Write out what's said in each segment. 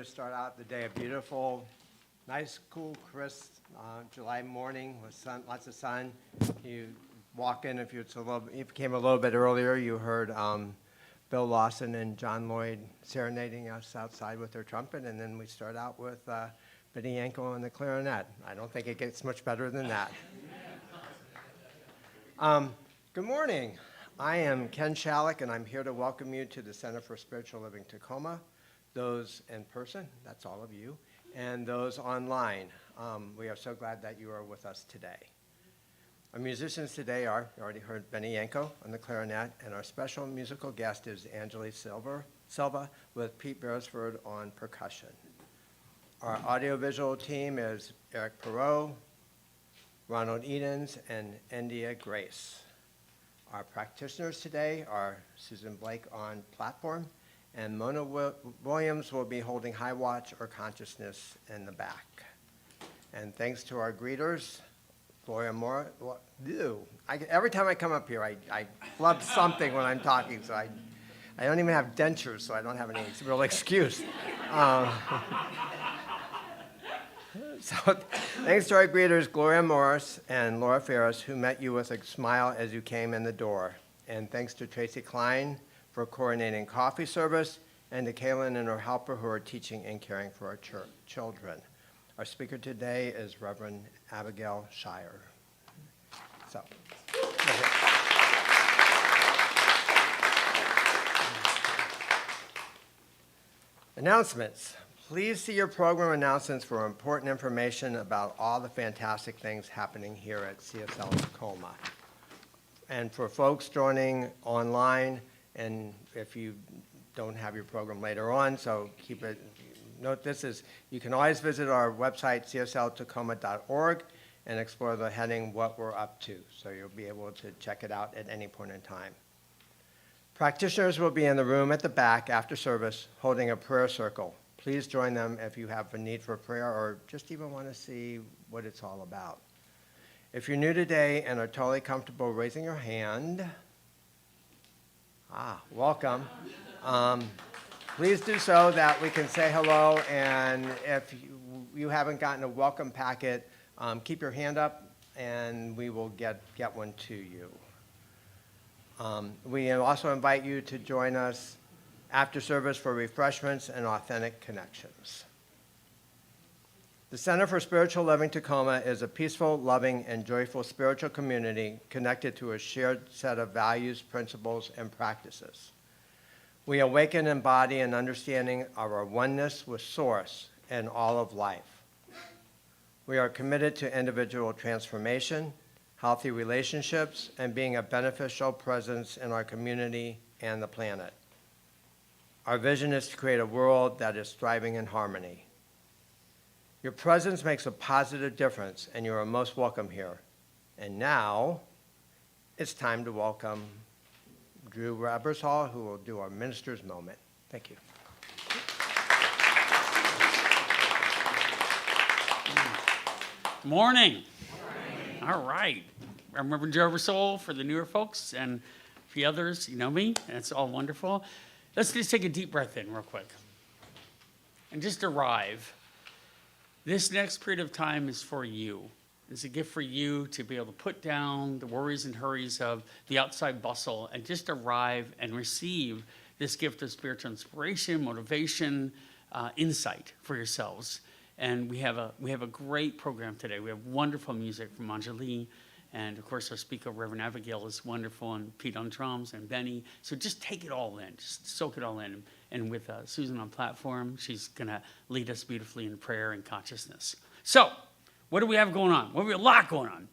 to start out the day, a beautiful, nice, cool, crisp July morning with sun, lots of sun. You walk in, if you came a little bit earlier, you heard Bill Lawson and John Lloyd serenading us outside with their trumpet, and then we start out with Benny Yangco on the clarinet. I don't think it gets much better than that. Good morning. I am Ken Shalik, and I'm here to welcome you to the Center for Spiritual Living Tacoma, those in person, that's all of you, and those online. We are so glad that you are with us today. Our musicians today are, you already heard Benny Yangco on the clarinet, and our special musical guest is Anjali Silva with Pete Beresford on percussion. Our audiovisual team is Erik Perrohe, Ronald Edens, and India Grace. Our practitioners today are Susan Blake on platform, and Mona Williams will be holding high watch or consciousness in the back. And thanks to our greeters, Gloria Moore. Every time I come up here, I flub something when I'm talking, so I don't even have dentures, so I don't have any real excuse. So thanks to our greeters, Gloria Morris and Laura Ferris, who met you with a smile as you came in the door. And thanks to Tracy Klein for coordinating coffee service, and to Kaylin and her helper who are teaching and caring for our children. Our speaker today is Reverend Abigail Schairer. So. Announcements. Please see your program announcements for important information about all the fantastic things happening here at CSL Tacoma. And for folks joining online, and if you don't have your program later on, so keep it, note this is, you can always visit our website, csltacoma.org, and explore the heading, What We're Up To. So you'll be able to check it out at any point in time. Practitioners will be in the room at the back after service holding a prayer circle. Please join them if you have a need for prayer or just even want to see what it's all about. If you're new today and are totally comfortable raising your hand, welcome. Please do so that we can say hello, and if you haven't gotten a welcome packet, keep your hand up and we will get one to you. We also invite you to join us after service for refreshments and authentic connections. The Center for Spiritual Living Tacoma is a peaceful, loving, and joyful spiritual community connected to a shared set of values, principles, and practices. We awaken and embody an understanding of our oneness with Source and all of life. We are committed to individual transformation, healthy relationships, and being a beneficial presence in our community and the planet. Our vision is to create a world that is thriving in harmony. Your presence makes a positive difference, and you are most welcome here. And now, it's time to welcome Drew Ebersole, who will do our minister's moment. Thank you. Morning. All right. I'm Reverend Drew Ebersole for the newer folks, and for the others, you know me, and it's all wonderful. Let's just take a deep breath in real quick and just arrive. This next period of time is for you. It's a gift for you to be able to put down the worries and hurries of the outside bustle and just arrive and receive this gift of spiritual inspiration, motivation, insight for yourselves. And we have a great program today. We have wonderful music from Anjali, and of course our speaker, Reverend Abigail, is wonderful, and Pete on drums, and Benny. So just take it all in, just soak it all in. And with Susan on platform, she's gonna lead us beautifully in prayer and consciousness. So, what do we have going on? Well, we have a lot going on.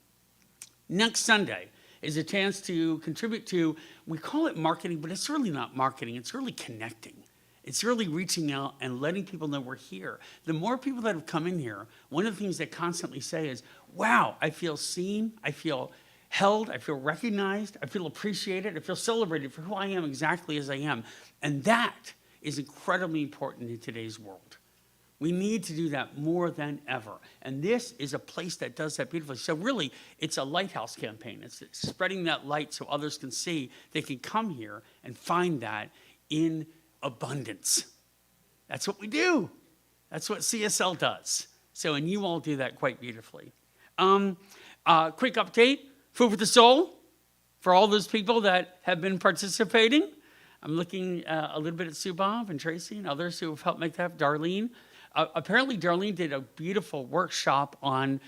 Next Sunday is a chance to contribute to, we call it marketing, but it's really not marketing, it's really connecting. It's really reaching out and letting people know we're here. The more people that have come in here, one of the things they constantly say is, wow, I feel seen, I feel held, I feel recognized, I feel appreciated, I feel celebrated for who I am exactly as I am. And that is incredibly important in today's world. We need to do that more than ever. And this is a place that does that beautifully. So really, it's a lighthouse campaign. It's spreading that light so others can see they can come here and find that in abundance. That's what we do. That's what CSL does. So, and you all do that quite beautifully. Quick update, Food for the Soul, for all those people that have been participating. I'm looking a little bit at Sue Bob and Tracy and others who have helped make that. Darlene. Apparently, Darlene did a beautiful workshop on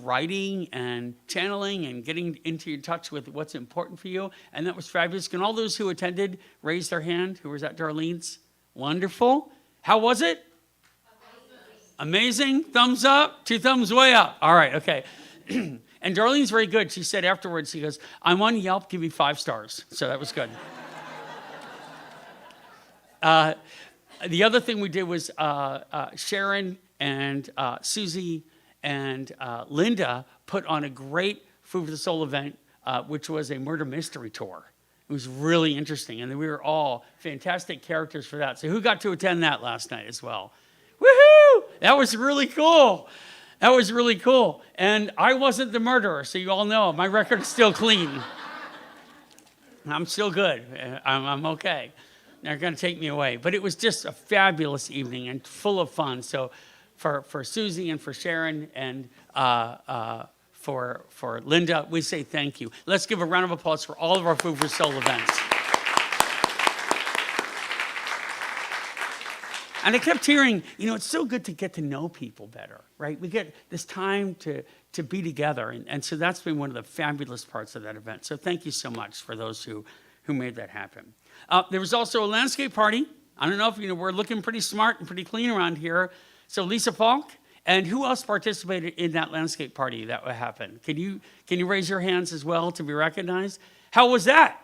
writing and channeling and getting into touch with what's important for you, and that was fabulous. Can all those who attended raise their hand? Who was at Darlene's? Wonderful. How was it? Amazing. Thumbs up. 2 thumbs way up. All right. Okay. And Darlene's very good. She said afterwards, she goes, "I'm on Yelp. Give me 5 stars." So that was good. The other thing we did was Sharon and Susie and Linda put on a great Food for the Soul event, which was a murder mystery tour. It was really interesting, and we were all fantastic characters for that. So who got to attend that last night as well? Woohoo! That was really cool. That was really cool. And I wasn't the murderer, so you all know my record is still clean. I'm still good. I'm okay. They're going to take me away. But it was just a fabulous evening and full of fun. So for Susie and for Sharon and for Linda, we say thank you. Let's give a round of applause for all of our Food for Soul events. And I kept hearing, it's so good to get to know people better, right? We get this time to be together. And so that's been one of the fabulous parts of that event. So thank you so much for those who made that happen. There was also a landscape party. I don't know if we're looking pretty smart and pretty clean around here. So Lisa Falk, and who else participated in that landscape party that would happen? Can you raise your hands as well to be recognized? How was that?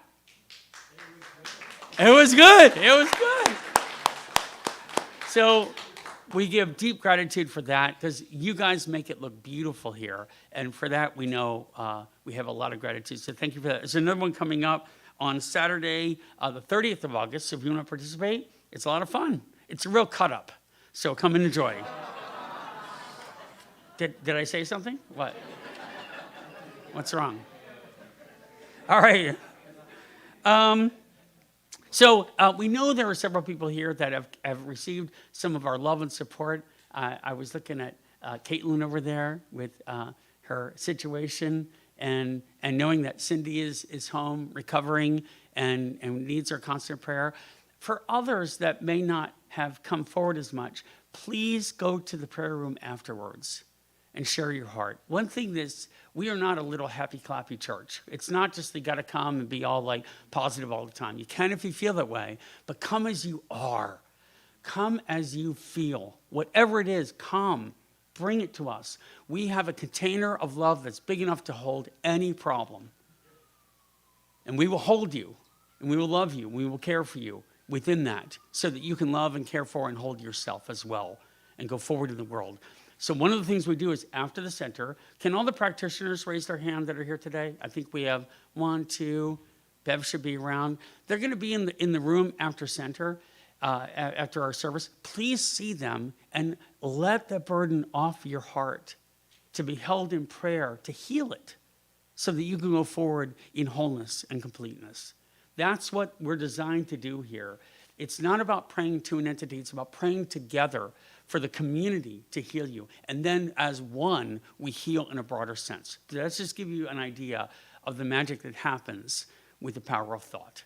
It was good. It was good. So we give deep gratitude for that because you guys make it look beautiful here. And for that, we know we have a lot of gratitude. So thank you for that. There's another one coming up on Saturday, the 30th of August. So if you want to participate, it's a lot of fun. It's a real cut-up. So come and enjoy. Did I say something? What? What's wrong? All right. So we know there are several people here that have received some of our love and support. I was looking at Caitlin over there with her situation and knowing that Cindy is home recovering and needs our constant prayer. For others that may not have come forward as much, please go to the prayer room afterwards and share your heart. One thing is, we are not a little happy clappy church. It's not just you got to come and be all like positive all the time. You can if you feel that way, but come as you are. Come as you feel. Whatever it is, come. Bring it to us. We have a container of love that's big enough to hold any problem. And we will hold you, and we will love you, and we will care for you within that so that you can love and care for and hold yourself as well and go forward in the world. So one of the things we do is after the center, can all the practitioners raise their hand that are here today? I think we have 1, 2, Bev should be around. They're going to be in the room after center, after our service. Please see them and let the burden off your heart to be held in prayer, to heal it so that you can go forward in wholeness and completeness. That's what we're designed to do here. It's not about praying to an entity, it's about praying together for the community to heal you. And then as one, we heal in a broader sense. Let's just give you an idea of the magic that happens with the power of thought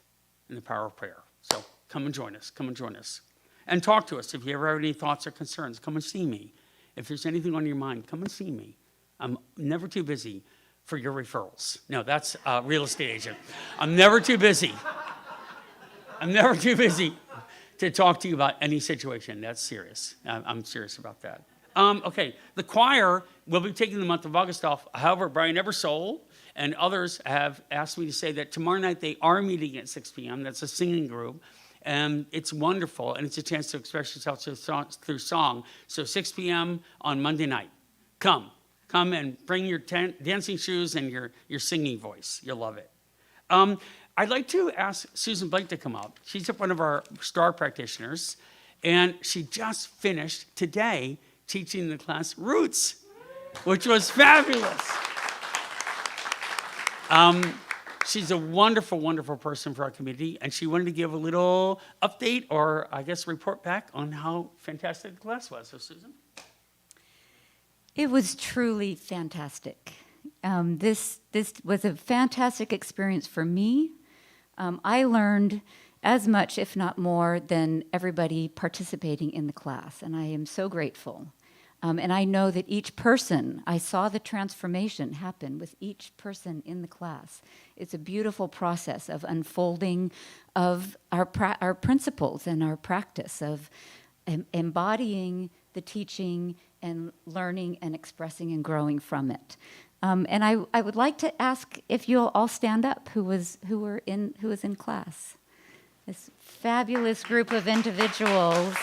and the power of prayer. So come and join us, come and join us. And talk to us. If you ever have any thoughts or concerns, come and see me. If there's anything on your mind, come and see me. I'm never too busy for your referrals. No, that's a real estate agent. I'm never too busy. I'm never too busy to talk to you about any situation. That's serious. I'm serious about that. Okay, the choir will be taking the month of August off. However, Brian Ebersole and others have asked me to say that tomorrow night they are meeting at 6 p.m. That's a singing group. And it's wonderful, and it's a chance to express yourself through song. So 6 p.m. on Monday night. Come and bring your dancing shoes and your singing voice. You'll love it. I'd like to ask Susan Blake to come up. She's one of our star practitioners, and she just finished today teaching the class Roots, which was fabulous. She's a wonderful, wonderful person for our community, and she wanted to give a little update or, I guess, report back on how fantastic the class was. So, Susan? It was truly fantastic. This was a fantastic experience for me. I learned as much, if not more, than everybody participating in the class, and I am so grateful. And I know that each person, I saw the transformation happen with each person in the class. It's a beautiful process of unfolding of our principles and our practice of embodying the teaching and learning and expressing and growing from it. And I would like to ask if you'll all stand up who was in class. This fabulous group of individuals.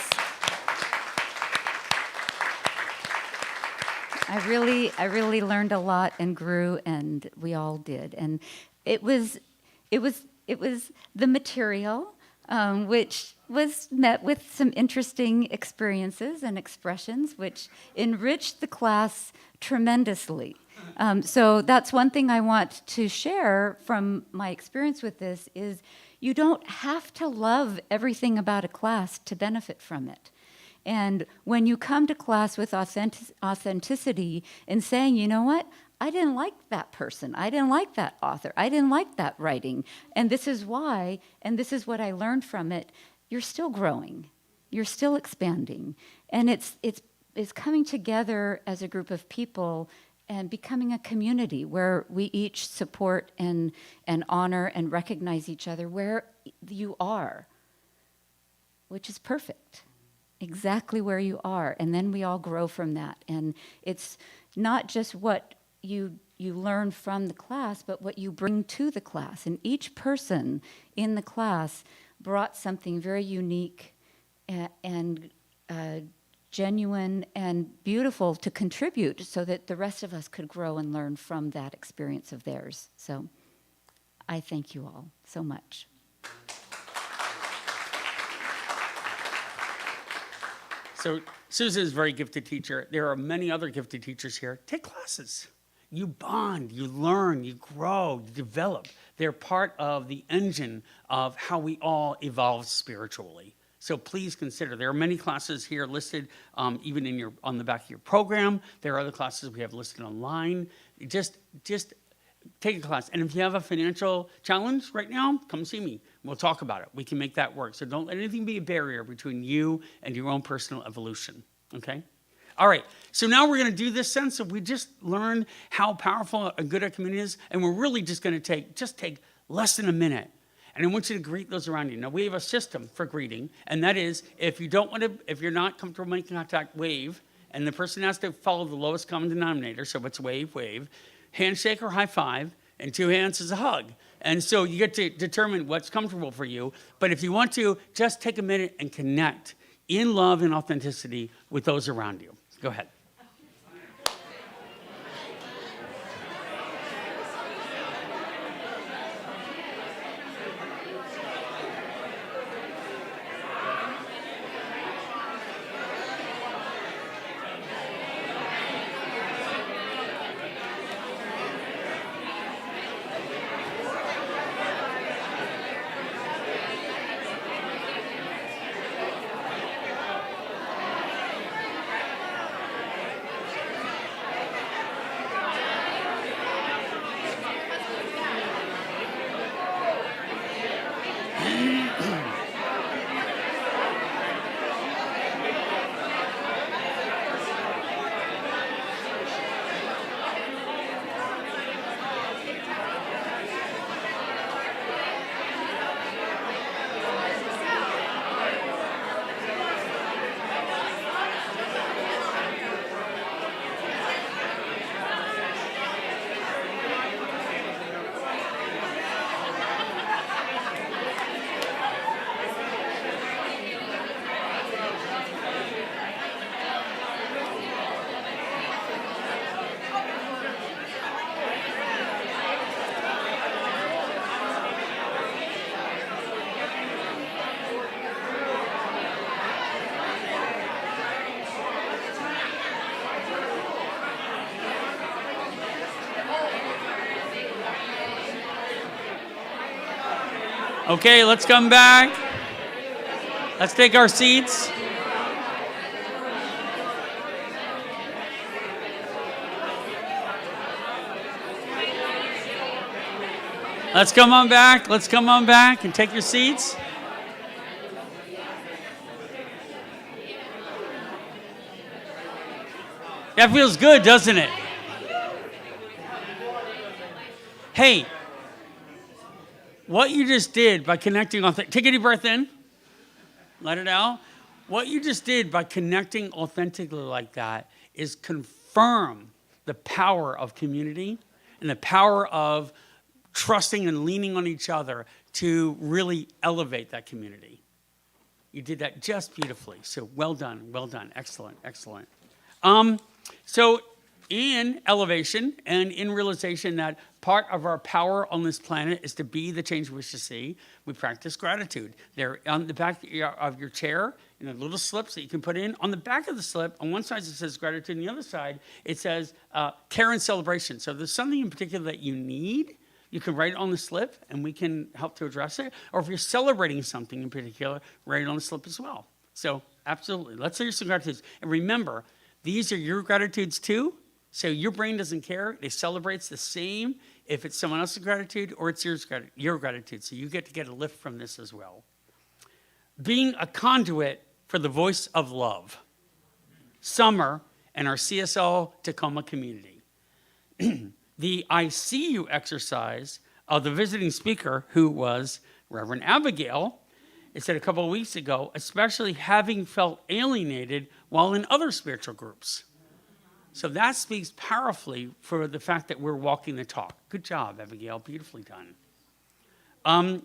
I really learned a lot and grew, and we all did. And it was the material, which was met with some interesting experiences and expressions, which enriched the class tremendously. So that's one thing I want to share from my experience with this is you don't have to love everything about a class to benefit from it. And when you come to class with authenticity and saying, you know what, I didn't like that person, I didn't like that author, I didn't like that writing, and this is why, and this is what I learned from it, you're still growing, you're still expanding. And it's coming together as a group of people and becoming a community where we each support and honor and recognize each other where you are, which is perfect. Exactly where you are, and then we all grow from that. And it's not just what you learn from the class, but what you bring to the class. And each person in the class brought something very unique and genuine and beautiful to contribute so that the rest of us could grow and learn from that experience of theirs. So I thank you all so much. So Susan is a very gifted teacher. There are many other gifted teachers here. Take classes. You bond, you learn, you grow, you develop. They're part of the engine of how we all evolve spiritually. So please consider. There are many classes here listed, even on the back of your program. There are other classes we have listed online. Just take a class. And if you have a financial challenge right now, come see me. We'll talk about it. We can make that work. So don't let anything be a barrier between you and your own personal evolution, okay? All right, so now we're going to do this sense of we just learned how powerful and good our community is, and we're really just going to take less than a minute. And I want you to greet those around you. Now, we have a system for greeting, and that is if you're not comfortable making contact, wave, and the person has to follow the lowest common denominator, so it's wave, handshake or high five, and two hands is a hug. And so you get to determine what's comfortable for you. But if you want to, just take a minute and connect in love and authenticity with those around you. Go ahead. Okay, let's come back. Let's take our seats. Let's come on back. Let's come on back and take your seats. That feels good, doesn't it? Hey, what you just did by connecting, take a deep breath in, let it out. What you just did by connecting authentically like that is confirm the power of community and the power of trusting and leaning on each other to really elevate that community. You did that just beautifully. So well done, excellent, excellent. So in elevation and in realization that part of our power on this planet is to be the change we wish to see, we practice gratitude. There on the back of your chair, in the little slips that you can put in. On the back of the slip, on one side it says gratitude, on the other side it says care and celebration. So if there's something in particular that you need, you can write it on the slip and we can help to address it. Or if you're celebrating something in particular, write it on the slip as well. So absolutely, let's say some gratitudes. And remember, these are your gratitudes too. So your brain doesn't care. It celebrates the same if it's someone else's gratitude or it's your gratitude. So you get a lift from this as well. Being a conduit for the voice of love. Summer and our CSL Tacoma community. The I see you exercise of the visiting speaker, who was Reverend Abigail, it said a couple of weeks ago, especially having felt alienated while in other spiritual groups. So that speaks powerfully for the fact that we're walking the talk. Good job, Abigail, beautifully done.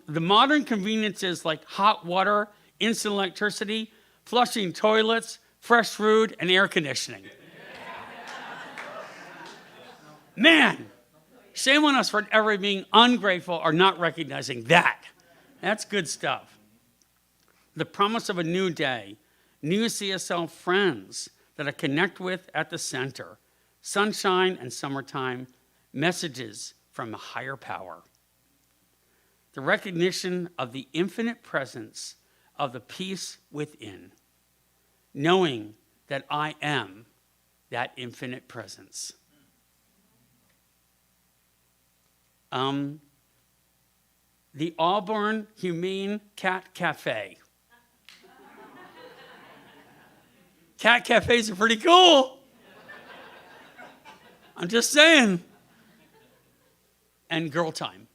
The modern conveniences like hot water, instant electricity, flushing toilets, fresh food, and air conditioning. Man, shame on us for ever being ungrateful or not recognizing that. That's good stuff. The promise of a new day, new CSL friends that I connect with at the center, sunshine and summertime, messages from a higher power. The recognition of the infinite presence of the peace within, knowing that I am that infinite presence. The Auburn Humane Cat Cafe. Cat cafes are pretty cool. I'm just saying. And girl time.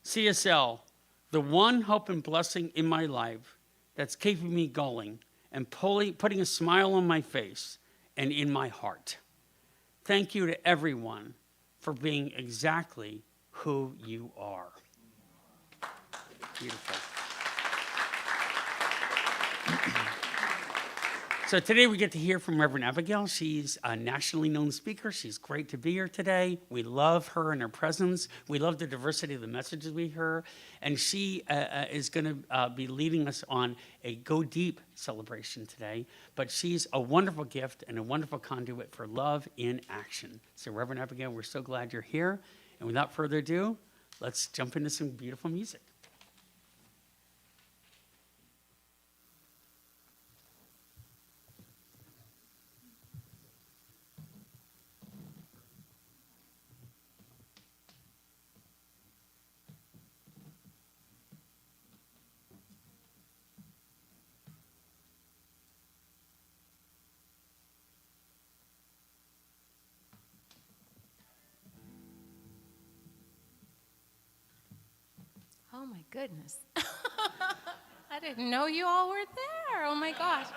CSL, the one hope and blessing in my life that's keeping me going and putting a smile on my face and in my heart. Thank you to everyone for being exactly who you are. Beautiful. So today we get to hear from Reverend Abigail. She's a nationally known speaker. She's great to be here today. We love her and her presence. We love the diversity of the messages we hear. And she is going to be leading us on a Go Deep celebration today. But she's a wonderful gift and a wonderful conduit for love in action. So Reverend Abigail, we're so glad you're here. And without further ado, let's jump into some beautiful music. Oh my goodness. I didn't know you all were there. Oh my gosh.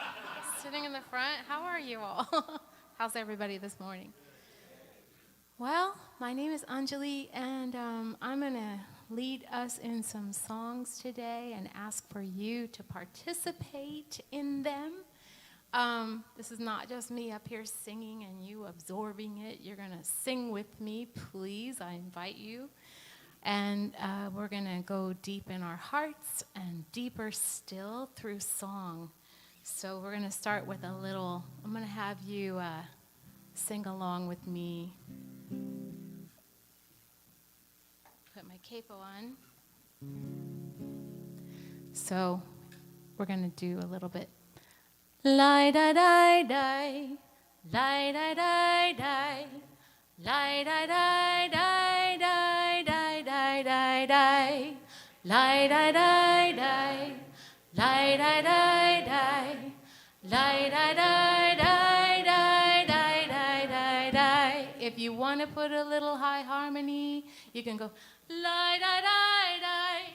Sitting in the front. How are you all? How's everybody this morning? Well, my name is Anjali, and I'm going to lead us in some songs today and ask for you to participate in them. This is not just me up here singing and you absorbing it. You're going to sing with me, please. I invite you. And we're going to go deep in our hearts and deeper still through song. So we're going to start with a little, I'm going to have you sing along with me. Put my capo on. So we're going to do a little bit. Lie da die die, lie da die die, lie da die die die die die die die, lie da die die, lie da die die, lie da die die die die die die die. If you want to put a little high harmony, you can go lie da die die,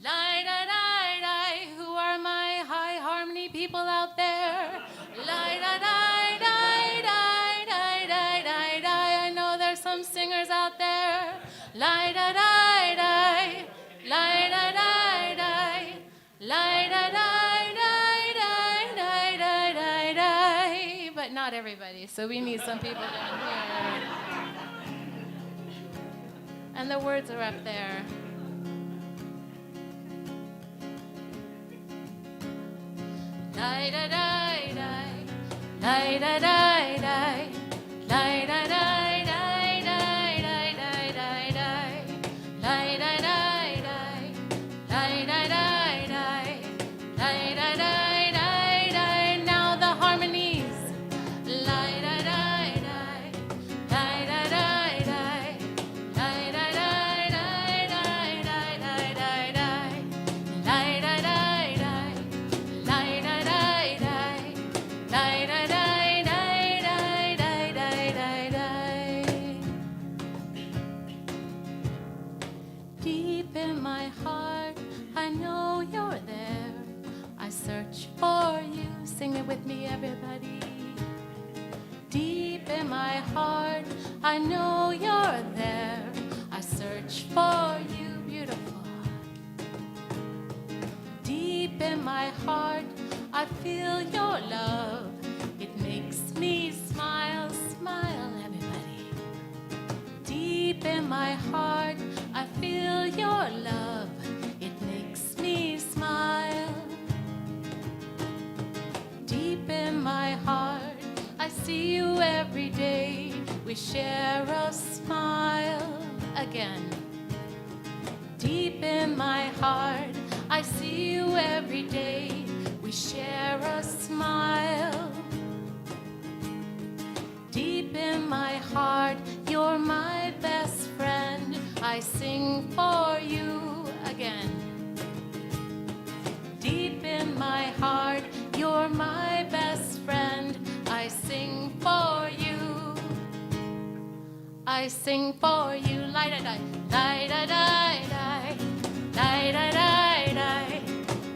lie da die die. Who are my high harmony people out there? Lie da die die die die die die die. I know there's some singers out there. Lie da die die, lie da die die, lie da die die die die die die die. But not everybody, so we need some people down here. And the words are up there. Lie da die die, lie da die die, lie da die die die die die die die, lie da die die, lie da die die, lie da die die die. Now the harmonies. Lie da die die, lie da die die, lie da die die die die die die die, lie da die die, lie da die die, lie da die die die die die die die. Deep in my heart, I know you're there. I search for you. Sing it with me, everybody. Deep in my heart, I know you're there. I search for you, beautiful. Deep in my heart, I feel your love. It makes me smile, smile, everybody. Deep in my heart, I feel your love. It makes me smile. Deep in my heart, I see you every day. We share a smile again. Deep in my heart, I see you every day. We share a smile. Deep in my heart, you're my best friend. I sing for you again. Deep in my heart, you're my best friend. I sing for you. I sing for you. Lie da die, lie da die die, lie da die die,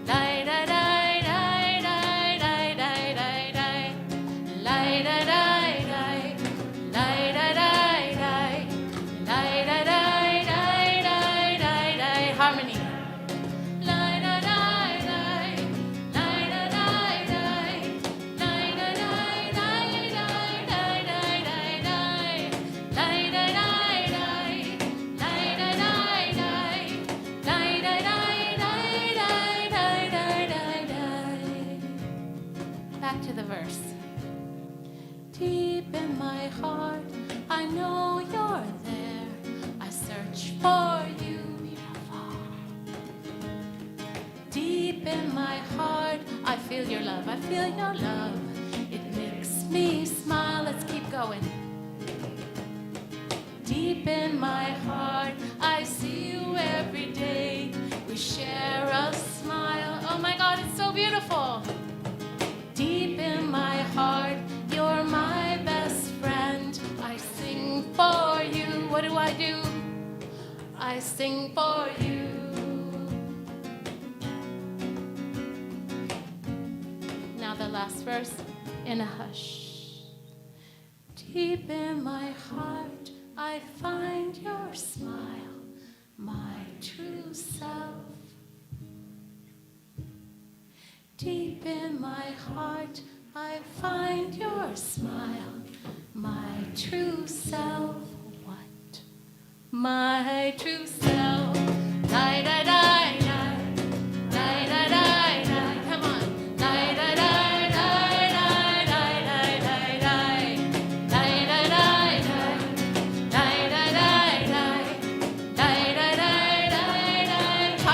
lie da die die die die die die die, lie da die die, lie da die die, lie da die die die die die. Harmony. Lie da die die, lie da die die, lie da die die die die die die die, lie da die die, lie da die die, lie da die die die die die die. Back to the verse. Deep in my heart, I know you're there. I search for you, beautiful. Deep in my heart, I feel your love. I feel your love. It makes me smile. Let's keep going. Deep in my heart, I see you every day. We share a smile. Oh my God, it's so beautiful. Deep in my heart, you're my best friend. I sing for you. What do? I sing for you. Now the last verse in a hush. Deep in my heart, I find your smile, my true self. Deep in my heart, I find your smile, my true self. What? My true self. Die, die, die, die. Die, die, die, die. Come on. Die, die, die, die, die, die, die, die, die. Die, die, die, die. Die, die, die, die. Die, die, die, die, die.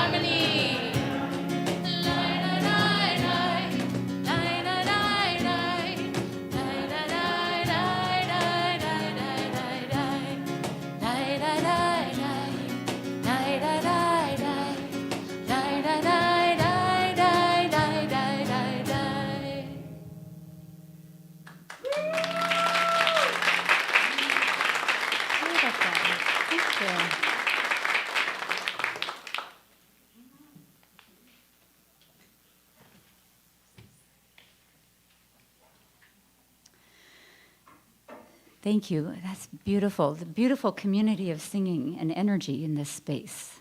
Thank you. That's beautiful. The beautiful community of singing and energy in this space.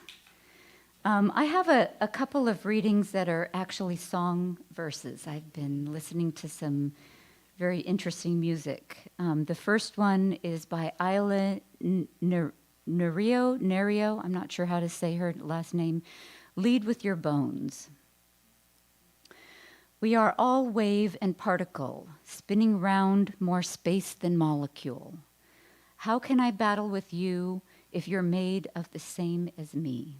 I have a couple of readings that are actually song verses. I've been listening to some very interesting music. The first one is by Isla Nerio. I'm not sure how to say her last name. Lead with Your Bones. We are all wave and particle, spinning round more space than molecule. How can I battle with you if you're made of the same as me?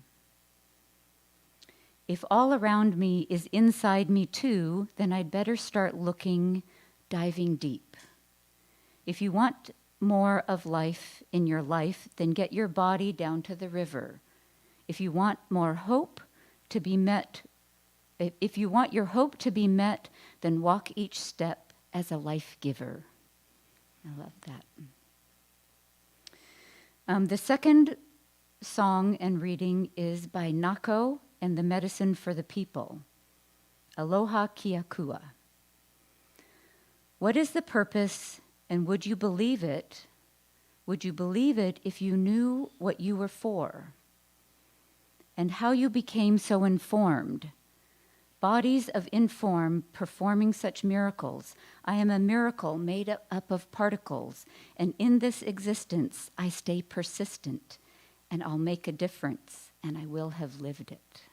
If all around me is inside me too, then I'd better start looking, diving deep. If you want more of life in your life, then get your body down to the river. If you want more hope to be met, if you want your hope to be met, then walk each step as a life giver. I love that. The second song and reading is by Yangco and the Medicine for the People. Aloha Kiakua. What is the purpose, and would you believe it? Would you believe it if you knew what you were for? And how you became so informed? Bodies of inform performing such miracles. I am a miracle made up of particles, and in this existence I stay persistent, and I'll make a difference, and I will have lived it.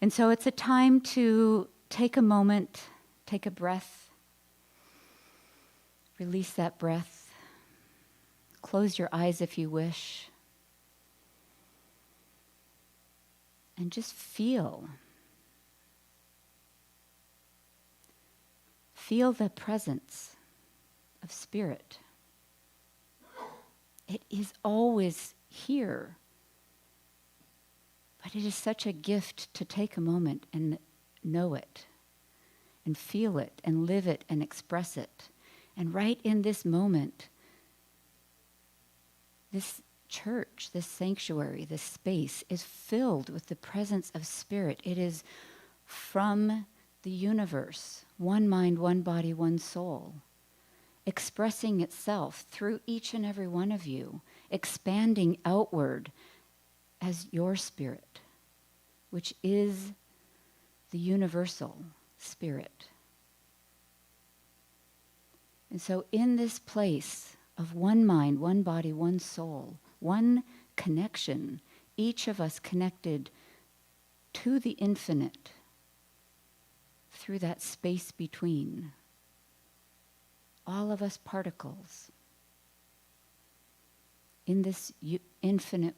And so it's a time to take a moment, take a breath, release that breath, close your eyes if you wish, and just feel. Feel the presence of spirit. It is always here. But it is such a gift to take a moment and know it, and feel it, and live it, and express it. And right in this moment, this church, this sanctuary, this space is filled with the presence of spirit. It is from the universe, one mind, one body, one soul, expressing itself through each and every one of you, expanding outward as your spirit, which is the universal spirit. And so in this place of one mind, one body, one soul, one connection, each of us connected to the infinite through that space between, all of us particles in this infinite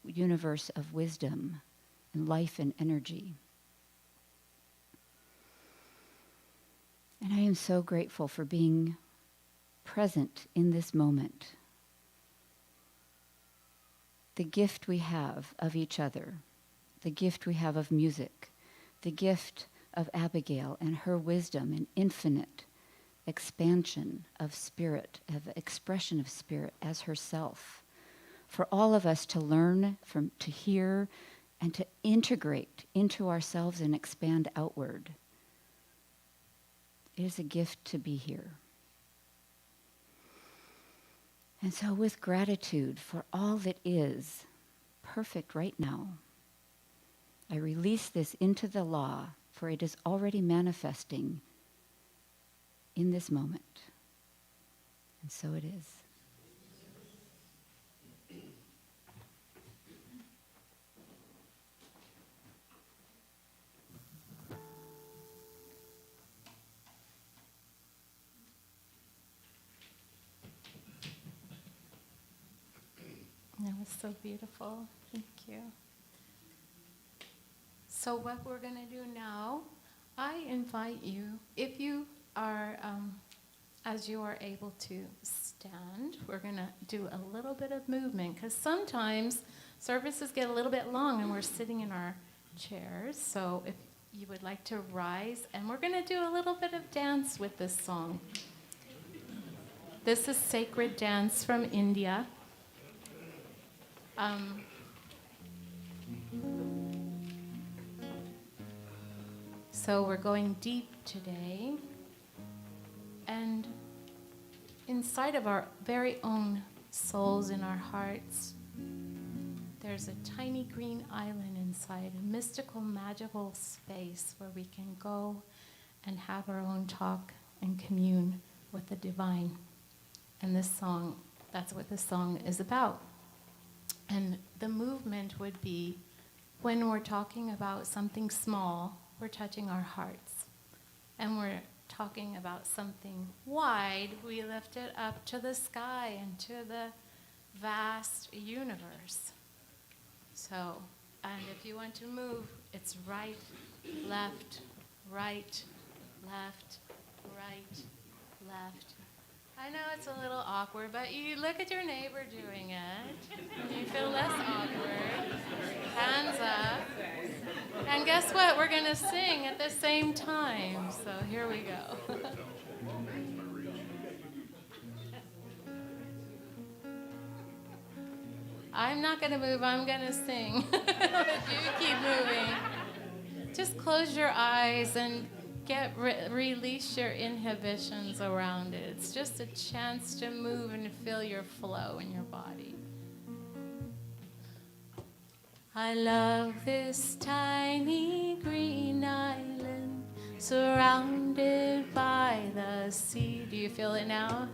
universe of wisdom and life and energy. And I am so grateful for being present in this moment. The gift we have of each other, the gift we have of music, the gift of Abigail and her wisdom and infinite expansion of spirit, of expression of spirit as herself. For all of us to learn, to hear, and to integrate into ourselves and expand outward. It is a gift to be here. And so with gratitude for all that is perfect right now, I release this into the law, for it is already manifesting in this moment. And so it is. That was so beautiful. Thank you. So what we're going to do now, I invite you, if you are, as you are able to stand, we're going to do a little bit of movement, because sometimes services get a little bit long and we're sitting in our chairs. So if you would like to rise, and we're going to do a little bit of dance with this song. This is sacred dance from India. So we're going deep today. And inside of our very own souls, in our hearts, there's a tiny green island inside, a mystical, magical space where we can go and have our own talk and commune with the divine. And this song, that's what this song is about. And the movement would be, when we're talking about something small, we're touching our hearts. And we're talking about something wide, we lift it up to the sky and to the vast universe. So, and if you want to move, it's right, left, right, left, right, left. I know it's a little awkward, but you look at your neighbor doing it, and you feel less awkward. Hands up. And guess what? We're going to sing at the same time. So here we go. I'm not going to move. I'm going to sing. But you keep moving. Just close your eyes and release your inhibitions around it. It's just a chance to move and feel your flow in your body. I love this tiny green island surrounded by the sea. Do you feel it now?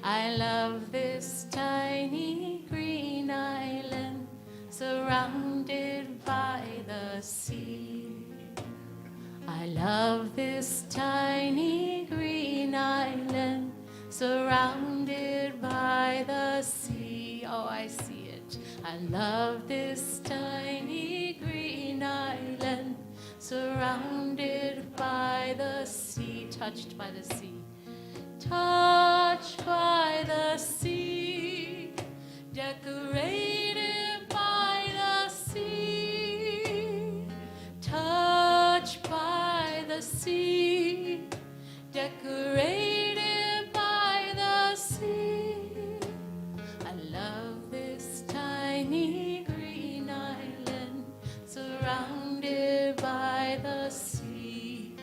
I love this tiny green island surrounded by the sea. I love this tiny green island surrounded by the sea. Oh, I see it. I love this tiny green island surrounded by the sea, touched by the sea. Touched by the sea, decorated by the sea. Touched by the sea, decorated by the sea. I love this tiny green island surrounded by the sea.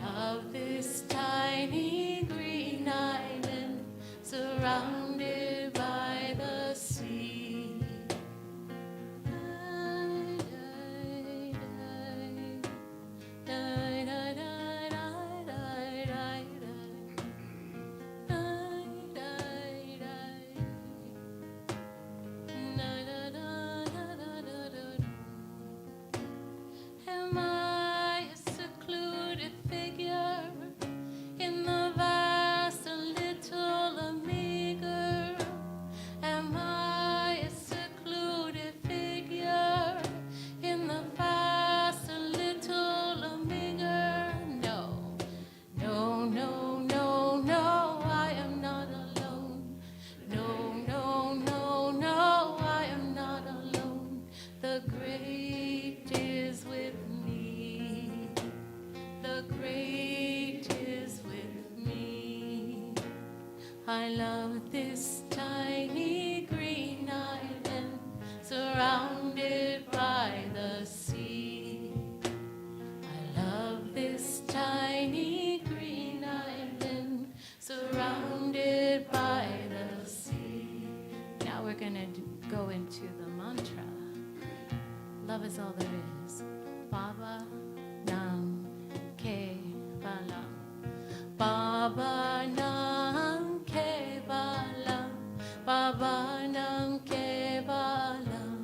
I love this tiny green island surrounded by the sea. Am I a secluded figure in the vast and little amiga? Am I a secluded figure in the vast and little amiga? No, no, no, no, no, I am not alone. No, no, no, no, I am not alone. The great is with me. The great is with me. I love this tiny green island surrounded by the sea. I love this tiny green island surrounded by the sea. Now we're going to go into the mantra. Love is all there is. Baba Nam Ke Balam. Baba Nam Ke Balam. Baba Nam Ke Balam.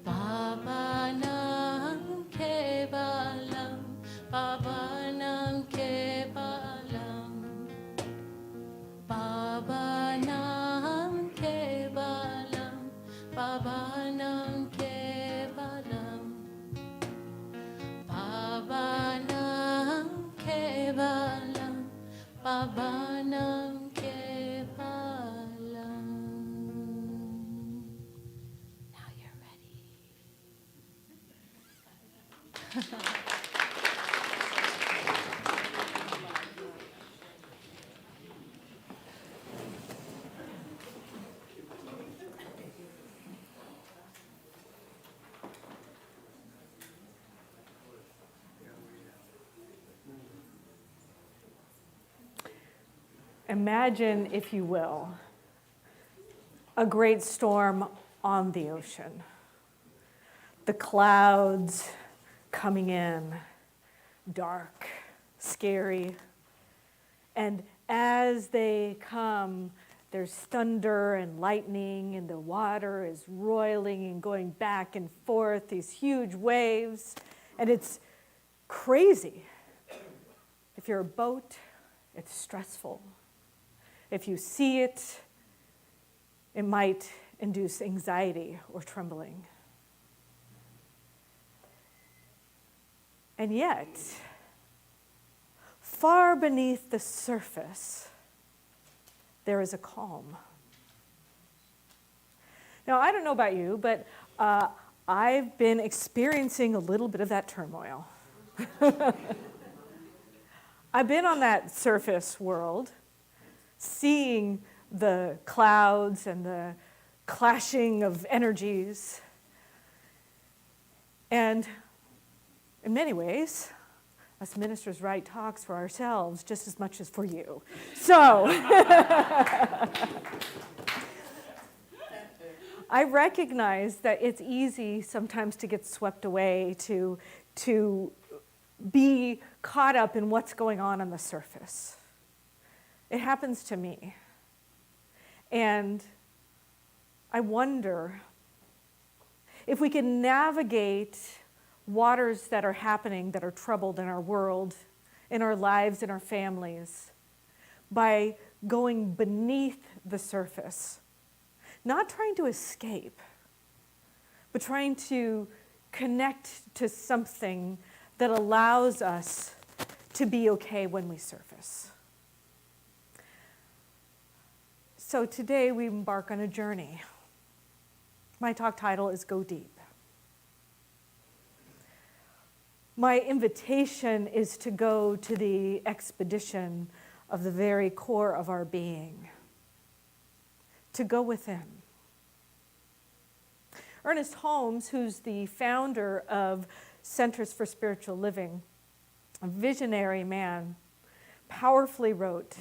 Baba Nam Ke Balam. Baba Nam Ke Balam. Baba Nam Ke Balam. Baba Nam Ke Balam. Baba Nam Ke Balam. Baba Nam Ke Balam. Now you're ready. Imagine, if you will, a great storm on the ocean. The clouds coming in, dark, scary. And as they come, there's thunder and lightning, and the water is roiling and going back and forth, these huge waves. And it's crazy. If you're a boat, it's stressful. If you see it, it might induce anxiety or trembling. And yet, far beneath the surface, there is a calm. Now, I don't know about you, but I've been experiencing a little bit of that turmoil. I've been on that surface world, seeing the clouds and the clashing of energies. And in many ways, us ministers write talks for ourselves just as much as for you. So I recognize that it's easy sometimes to get swept away, to be caught up in what's going on the surface. It happens to me. And I wonder if we can navigate waters that are happening, that are troubled in our world, in our lives, in our families, by going beneath the surface. Not trying to escape, but trying to connect to something that allows us to be okay when we surface. So today we embark on a journey. My talk title is Go Deep. My invitation is to go to the expedition of the very core of our being, to go within. Ernest Holmes, who's the founder of Centers for Spiritual Living, a visionary man, powerfully wrote,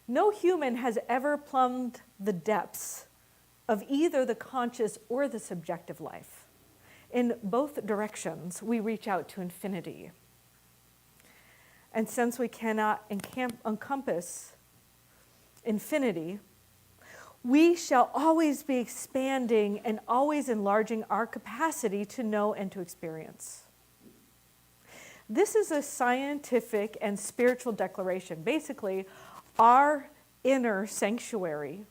"No human has ever plumbed the depths of either the conscious or the subjective life. In both directions, we reach out to infinity. And since we cannot encompass infinity, we shall always be expanding and always enlarging our capacity to know and to experience." This is a scientific and spiritual declaration. Basically, our inner sanctuary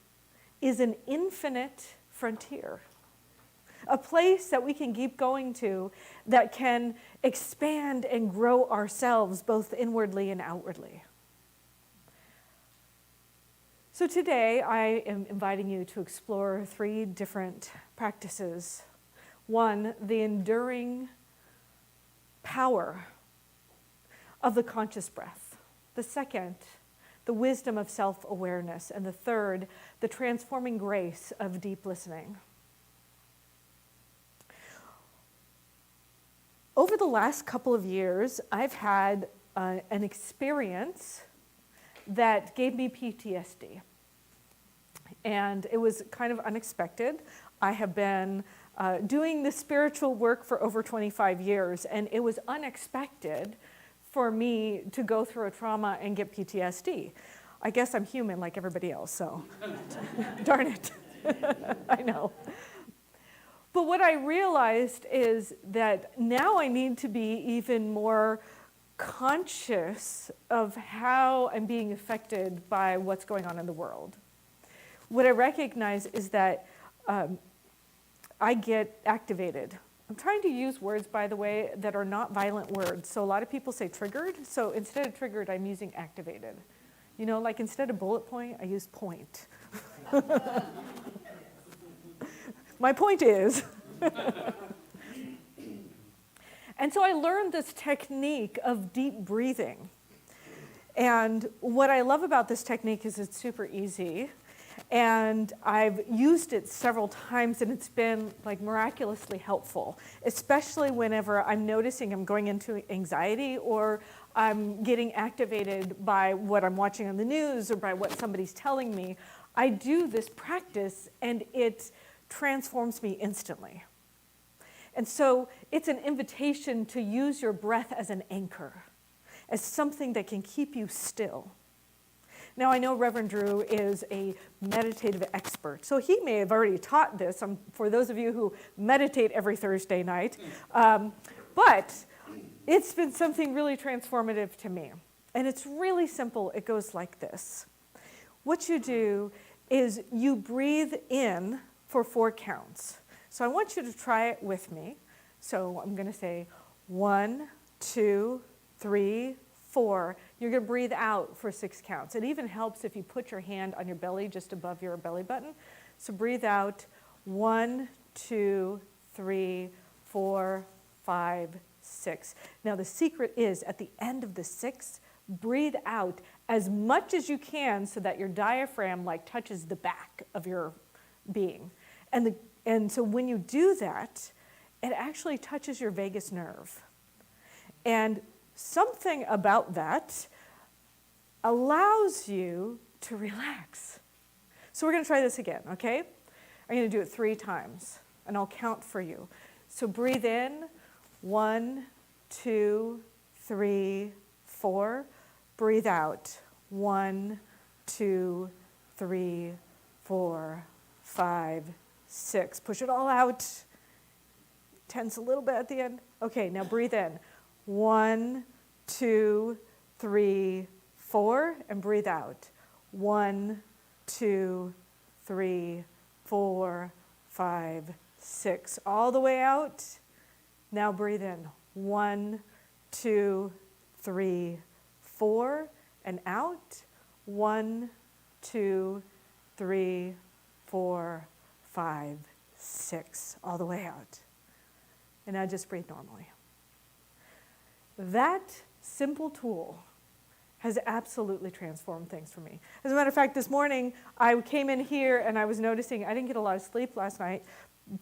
is an infinite frontier, a place that we can keep going to that can expand and grow ourselves both inwardly and outwardly. So today I am inviting you to explore 3 different practices. 1, the enduring power of the conscious breath. The 2nd, the wisdom of self-awareness. And the 3rd, the transforming grace of deep listening. Over the last couple of years, I've had an experience that gave me PTSD. And it was kind of unexpected. I have been doing this spiritual work for over 25 years, and it was unexpected for me to go through a trauma and get PTSD. I guess I'm human like everybody else, so darn it. I know. But what I realized is that now I need to be even more conscious of how I'm being affected by what's going on in the world. What I recognize is that I get activated. I'm trying to use words, by the way, that are not violent words. So a lot of people say triggered. So instead of triggered, I'm using activated. You know, like instead of bullet point, I use point. My point is. And so I learned this technique of deep breathing. And what I love about this technique is it's super easy. And I've used it several times, and it's been like miraculously helpful, especially whenever I'm noticing I'm going into anxiety or I'm getting activated by what I'm watching on the news or by what somebody's telling me, I do this practice and it transforms me instantly. And so it's an invitation to use your breath as an anchor, as something that can keep you still. Now, I know Reverend Drew is a meditative expert, so he may have already taught this for those of you who meditate every Thursday night. But it's been something really transformative to me. And it's really simple. It goes like this. What you do is you breathe in for 4 counts. So I want you to try it with me. So I'm going to say 1, 2, 3, 4. You're going to breathe out for 6 counts. It even helps if you put your hand on your belly just above your belly button. So breathe out 1, 2, 3, 4, 5, 6. Now the secret is at the end of the 6, breathe out as much as you can so that your diaphragm touches the back of your being. And so when you do that, it actually touches your vagus nerve. And something about that allows you to relax. So we're going to try this again, okay? I'm going to do it 3 times, and I'll count for you. So breathe in, 1, 2, 3, 4. Breathe out, 1, 2, 3, 4, 5, 6. Push it all out. Tense a little bit at the end. Okay, now breathe in. 1, 2, 3, 4, and breathe out. 1, 2, 3, 4, 5, 6. All the way out. Now breathe in. 1, 2, 3, 4, and out. 1, 2, 3, 4, 5, 6. All the way out. And now just breathe normally. That simple tool has absolutely transformed things for me. As a matter of fact, this morning I came in here and I was noticing I didn't get a lot of sleep last night,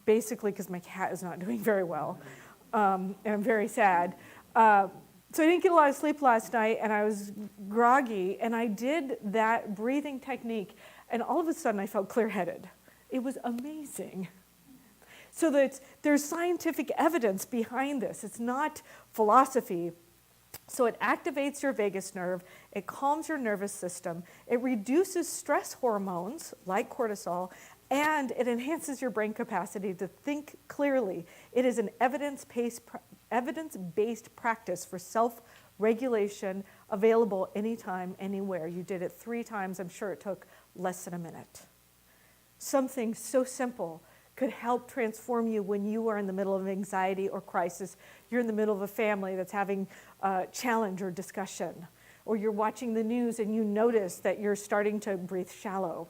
basically because my cat is not doing very well, and I'm very sad. So I didn't get a lot of sleep last night, and I was groggy, and I did that breathing technique, and all of a sudden I felt clear-headed. It was amazing. So that there's scientific evidence behind this. It's not philosophy. So it activates your vagus nerve, it calms your nervous system, it reduces stress hormones like cortisol, and it enhances your brain capacity to think clearly. It is an evidence-based practice for self-regulation available anytime, anywhere. You did it 3 times. I'm sure it took less than a minute. Something so simple could help transform you when you are in the middle of anxiety or crisis. You're in the middle of a family that's having a challenge or discussion, or you're watching the news and you notice that you're starting to breathe shallow.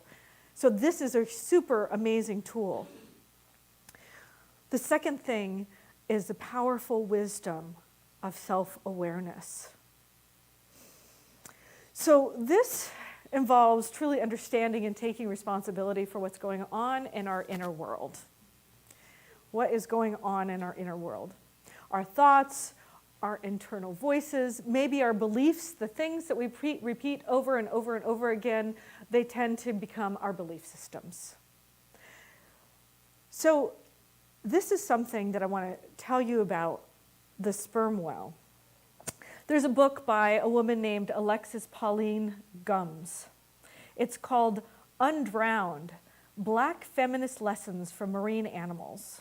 So this is a super amazing tool. The second thing is the powerful wisdom of self-awareness. So this involves truly understanding and taking responsibility for what's going on in our inner world. What is going on in our inner world? Our thoughts, our internal voices, maybe our beliefs, the things that we repeat over and over and over again, they tend to become our belief systems. So this is something that I want to tell you about the sperm whale. There's a book by a woman named Alexis Pauline Gumbs. It's called Undrowned: Black Feminist Lessons from Marine Animals.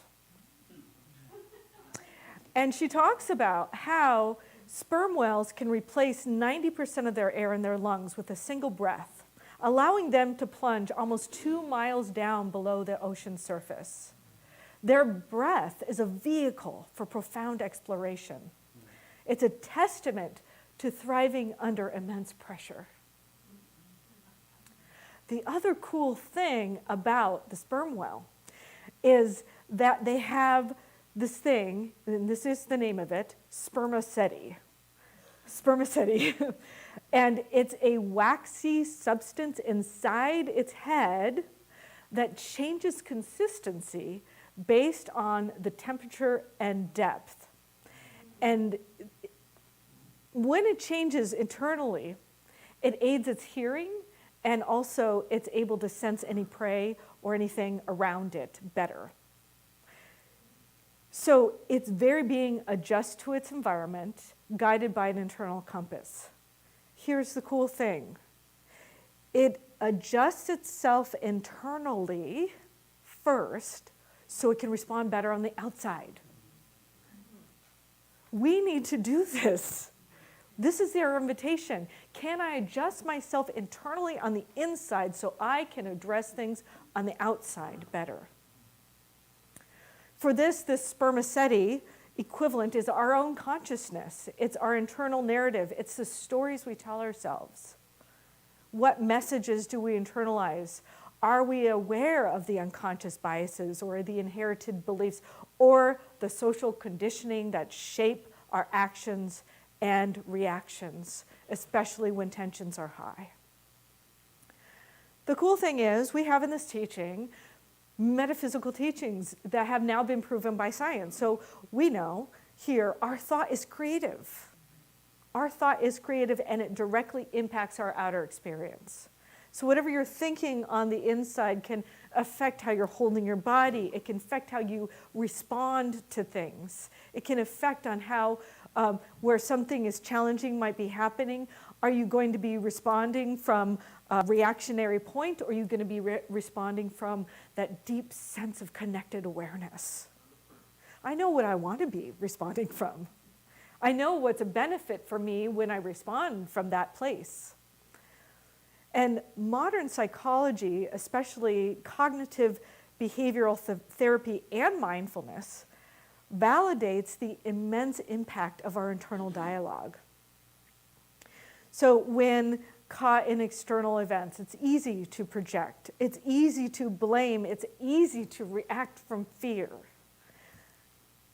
And she talks about how sperm whales can replace 90% of their air in their lungs with a single breath, allowing them to plunge almost 2 miles down below the ocean surface. Their breath is a vehicle for profound exploration. It's a testament to thriving under immense pressure. The other cool thing about the sperm whale is that they have this thing, and this is the name of it, spermaceti. Spermaceti. And it's a waxy substance inside its head that changes consistency based on the temperature and depth. And when it changes internally, it aids its hearing, and also it's able to sense any prey or anything around it better. So its very being adjusts to its environment, guided by an internal compass. Here's the cool thing. It adjusts itself internally first so it can respond better on the outside. We need to do this. This is our invitation. Can I adjust myself internally on the inside so I can address things on the outside better? For this spermaceti equivalent is our own consciousness. It's our internal narrative. It's the stories we tell ourselves. What messages do we internalize? Are we aware of the unconscious biases or the inherited beliefs or the social conditioning that shape our actions and reactions, especially when tensions are high? The cool thing is we have in this teaching metaphysical teachings that have now been proven by science. So we know here our thought is creative. Our thought is creative and it directly impacts our outer experience. So whatever you're thinking on the inside can affect how you're holding your body. It can affect how you respond to things. It can affect on how, where something is challenging might be happening. Are you going to be responding from a reactionary point, or are you going to be responding from that deep sense of connected awareness? I know what I want to be responding from. I know what's a benefit for me when I respond from that place. And modern psychology, especially cognitive behavioral therapy and mindfulness, validates the immense impact of our internal dialogue. So when caught in external events, it's easy to project, it's easy to blame, it's easy to react from fear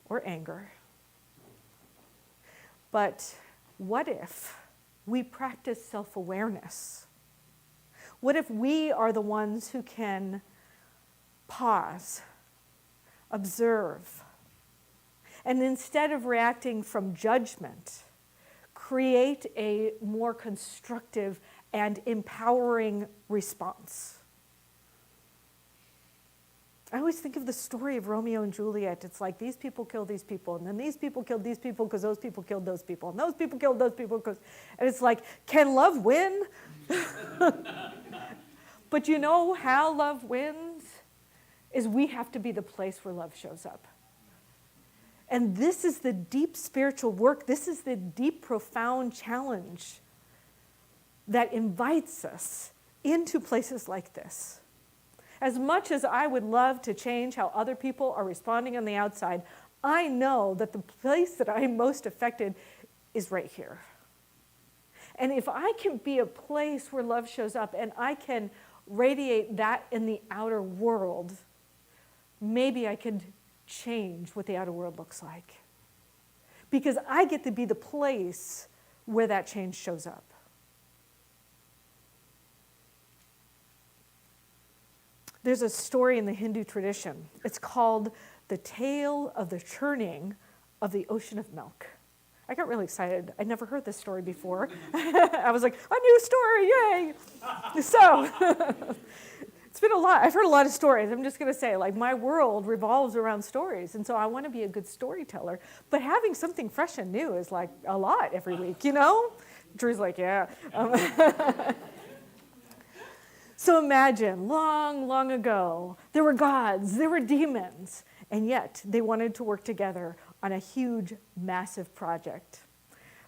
or anger. But what if we practice self-awareness? What if we are the ones who can pause, observe, and instead of reacting from judgment, create a more constructive and empowering response? I always think of the story of Romeo and Juliet. It's like these people killed these people, and then these people killed these people because those people killed those people, and those people killed those people because, and it's like, can love win? But you know how love wins? Is we have to be the place where love shows up. And this is the deep spiritual work. This is the deep, profound challenge that invites us into places like this. As much as I would love to change how other people are responding on the outside, I know that the place that I'm most affected is right here. And if I can be a place where love shows up and I can radiate that in the outer world, maybe I could change what the outer world looks like. Because I get to be the place where that change shows up. There's a story in the Hindu tradition. It's called The Tale of the Churning of the Ocean of Milk. I got really excited. I'd never heard this story before. I was like, a new story, yay! So, it's been a lot. I've heard a lot of stories. I'm just going to say, like, my world revolves around stories. And so I want to be a good storyteller. But having something fresh and new is like a lot every week, you know? Drew's like, yeah. So imagine, long, long ago, there were gods, there were demons, and yet they wanted to work together on a huge, massive project.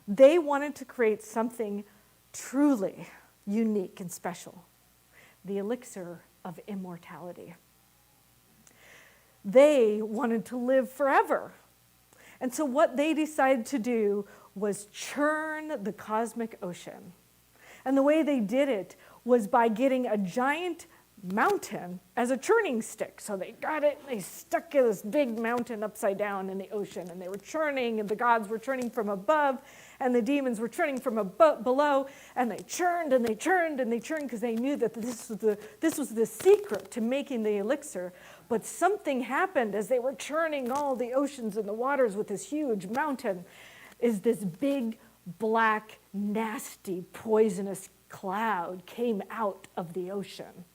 They wanted to create something truly unique and special, the elixir of immortality. They wanted to live forever. And so what they decided to do was churn the cosmic ocean. And the way they did it was by getting a giant mountain as a churning stick. So they got it, and they stuck this big mountain upside down in the ocean, and they were churning, and the gods were churning from above, and the demons were churning from below, and they churned, and they churned, and they churned, because they knew that this was the secret to making the elixir. But something happened as they were churning all the oceans and the waters with this huge mountain, is this big black, nasty, poisonous cloud came out of the ocean.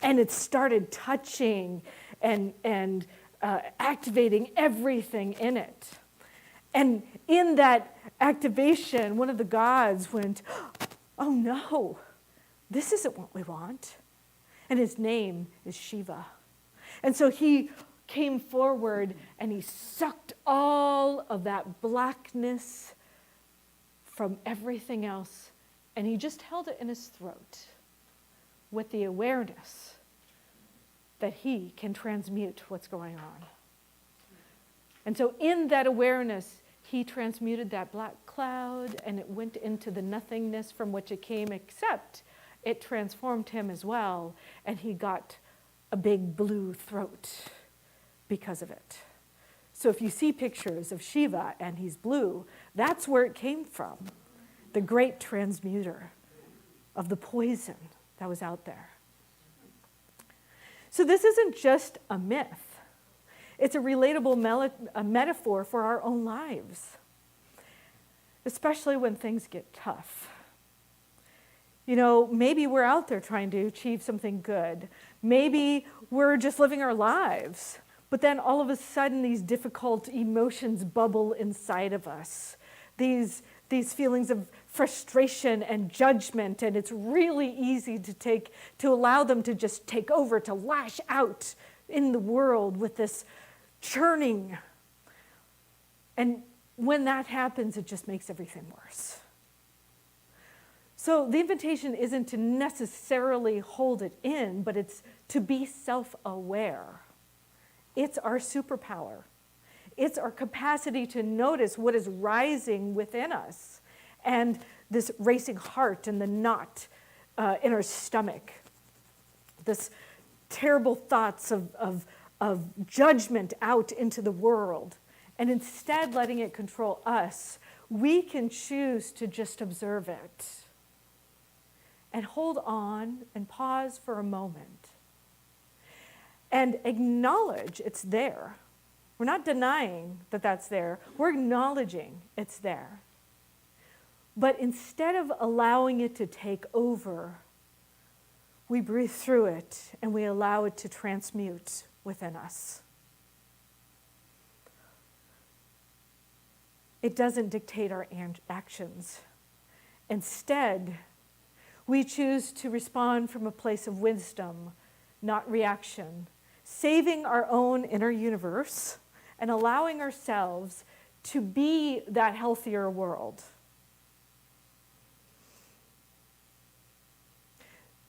And it started touching and activating everything in it. And in that activation, one of the gods went, oh no, this isn't what we want. And his name is Shiva. And so he came forward and he sucked all of that blackness from everything else, and he just held it in his throat with the awareness that he can transmute what's going on. And so in that awareness, he transmuted that black cloud, and it went into the nothingness from which it came, except it transformed him as well, and he got a big blue throat because of it. So if you see pictures of Shiva and he's blue, that's where it came from, the great transmuter of the poison that was out there. So this isn't just a myth. It's a relatable metaphor for our own lives, especially when things get tough. You know, maybe we're out there trying to achieve something good. Maybe we're just living our lives. But then all of a sudden, these difficult emotions bubble inside of us. These feelings of frustration and judgment, and it's really easy to allow them to just take over, to lash out in the world with this churning. And when that happens, it just makes everything worse. So the invitation isn't to necessarily hold it in, but it's to be self-aware. It's our superpower. It's our capacity to notice what is rising within us, and this racing heart and the knot in our stomach, this terrible thoughts of judgment out into the world. And instead letting it control us, we can choose to just observe it and hold on and pause for a moment and acknowledge it's there. We're not denying that that's there. We're acknowledging it's there. But instead of allowing it to take over, we breathe through it and we allow it to transmute within us. It doesn't dictate our actions. Instead, we choose to respond from a place of wisdom, not reaction, saving our own inner universe and allowing ourselves to be that healthier world.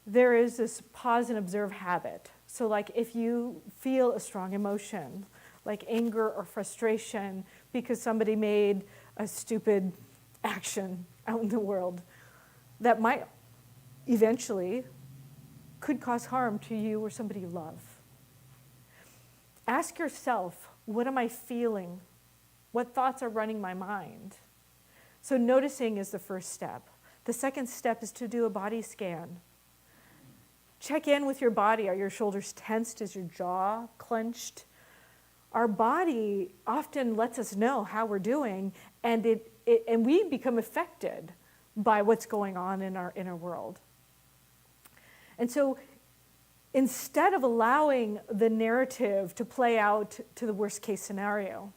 There is this pause and observe habit. So like if you feel a strong emotion, like anger or frustration because somebody made a stupid action out in the world that might eventually could cause harm to you or somebody you love. Ask yourself, what am I feeling? What thoughts are running my mind? So noticing is the first step. The second step is to do a body scan. Check in with your body. Are your shoulders tensed? Is your jaw clenched? Our body often lets us know how we're doing, and we become affected by what's going on in our inner world. And so instead of allowing the narrative to play out to the worst case scenario,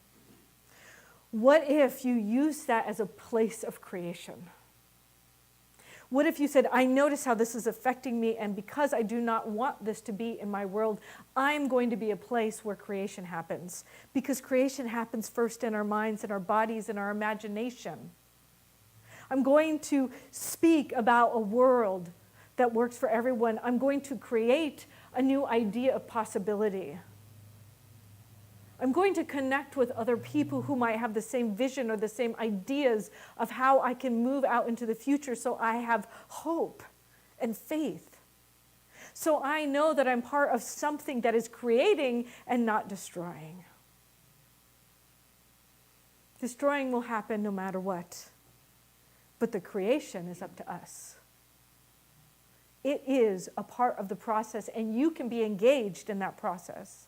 what if you use that as a place of creation? What if you said, I notice how this is affecting me, and because I do not want this to be in my world, I'm going to be a place where creation happens. Because creation happens first in our minds, in our bodies, in our imagination. I'm going to speak about a world that works for everyone. I'm going to create a new idea of possibility. I'm going to connect with other people who might have the same vision or the same ideas of how I can move out into the future, so I have hope and faith. So I know that I'm part of something that is creating and not destroying. Destroying will happen no matter what, but the creation is up to us. It is a part of the process, and you can be engaged in that process.